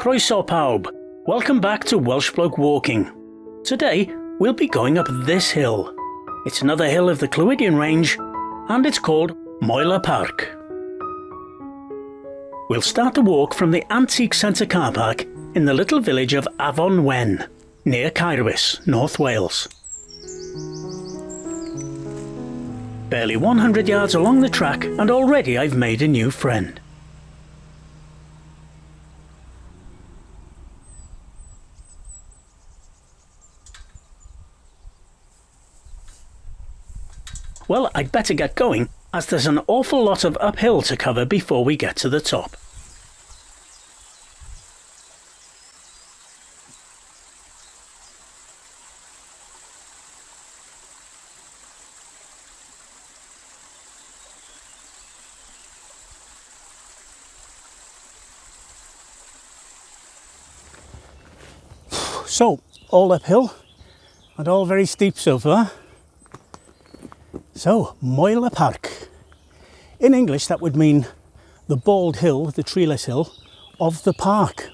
Croeso pawb, welcome back to Welsh Bloke Walking. Today we'll be going up this hill. It's another hill of the Clwydian range and it's called Moel Y Parc. We'll start the walk from the antique centre car park in the little village of Afon Wen, near Caerwys, North Wales. Barely 100 yards along the track and already I've made a new friend. Well, I'd better get going, as there's an awful lot of uphill to cover before we get to the top. So, all uphill and all very steep so far. So, Moel Y Parc. In English that would mean the bald hill, the treeless hill, of the park.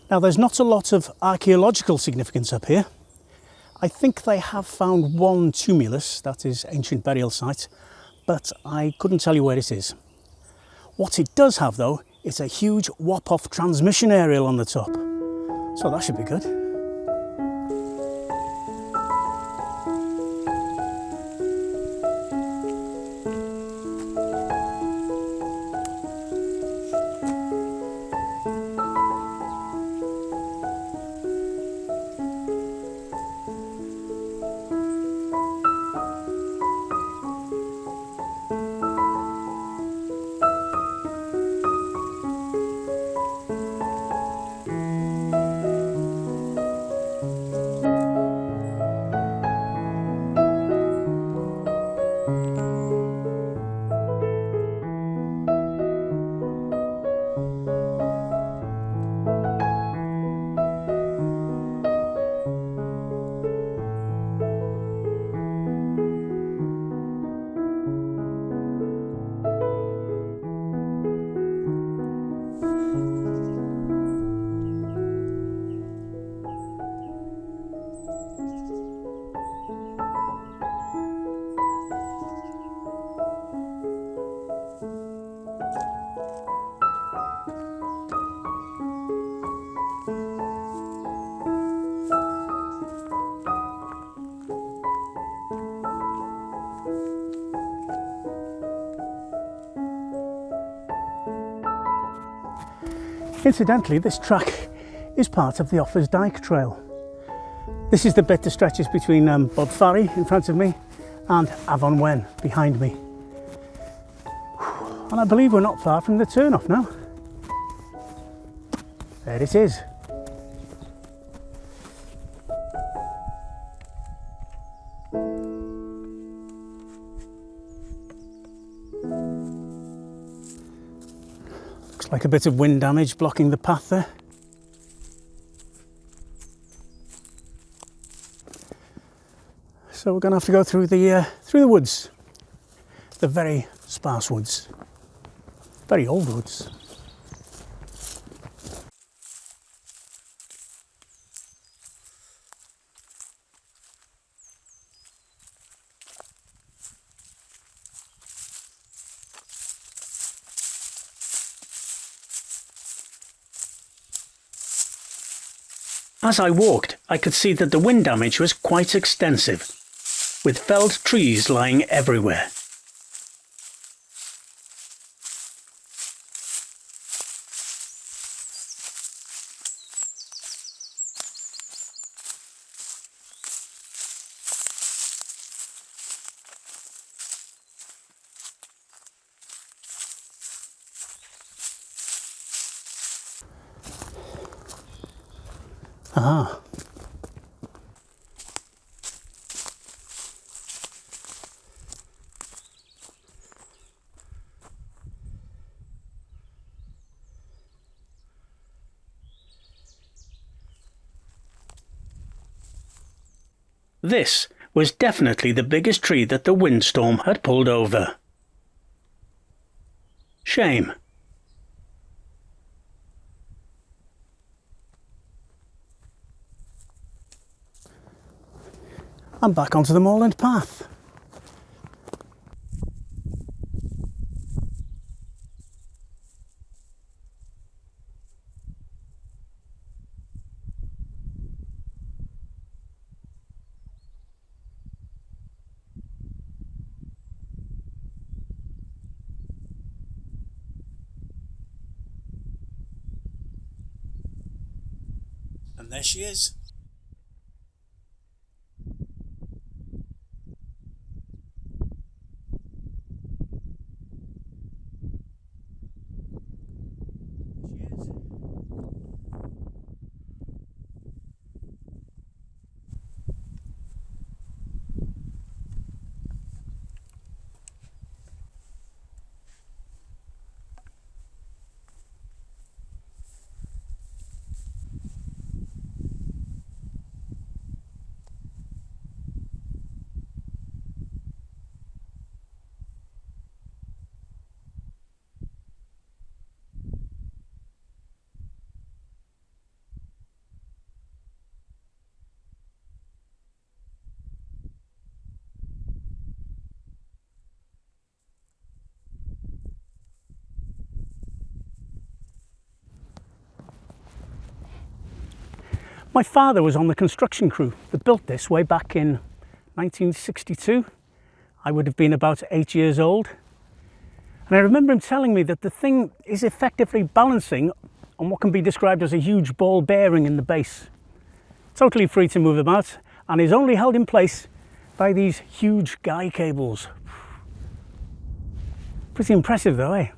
Now there's not a lot of archaeological significance up here. I think they have found one tumulus, that is ancient burial site, but I couldn't tell you where it is. What it does have though is a huge whop-off transmission aerial on the top. So that should be good. Incidentally, this track is part of the Offers Dyke Trail. This is the bit that stretches between Bodfari in front of me and Afon Wen behind me. And I believe we're not far from the turn-off now. There it is. Like a bit of wind damage blocking the path there. So we're going to have to go through the woods, the very sparse woods, very old woods. As I walked, I could see that the wind damage was quite extensive, with felled trees lying everywhere. Ah. This was definitely the biggest tree that the windstorm had pulled over. Shame. and back onto the moorland path. And there she is. My father was on the construction crew that built this way back in 1962. I would have been about 8 years old. And I remember him telling me that the thing is effectively balancing on what can be described as a huge ball bearing in the base. Totally free to move about, and is only held in place by these huge guy cables. Pretty impressive though, eh?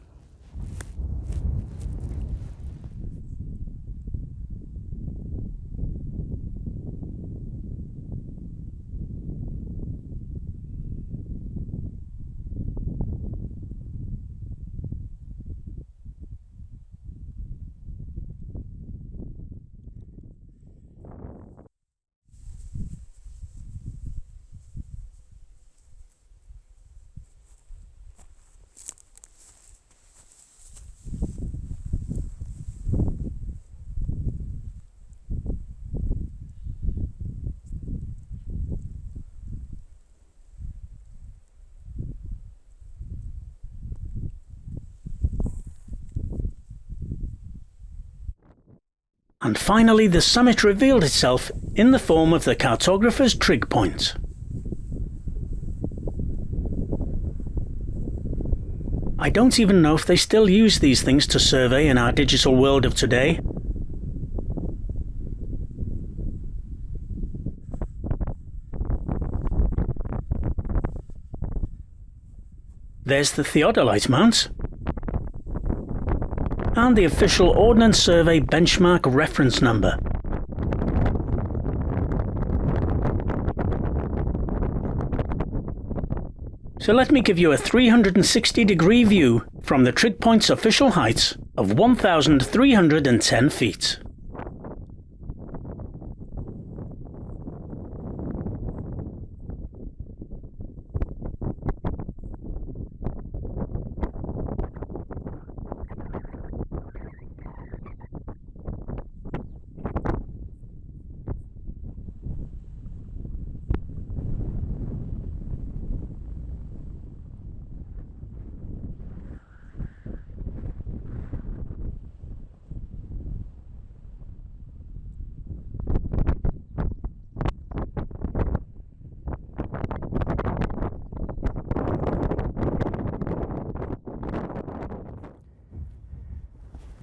And finally, the summit revealed itself in the form of the cartographer's Trig Point. I don't even know if they still use these things to survey in our digital world of today. There's the theodolite mount, and the official Ordnance Survey benchmark reference number. So let me give you a 360-degree view from the Trig Point's official height of 1,310 feet.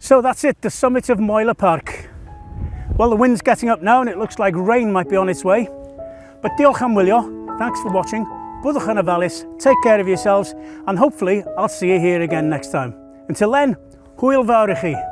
So that's it, the summit of Moel Y Parc. Well, the wind's getting up now and it looks like rain might be on its way. But diolch am wylio, thanks for watching, byddwch yn ofalus, take care of yourselves, and hopefully I'll see you here again next time. Until then, hwyl fawr i chi.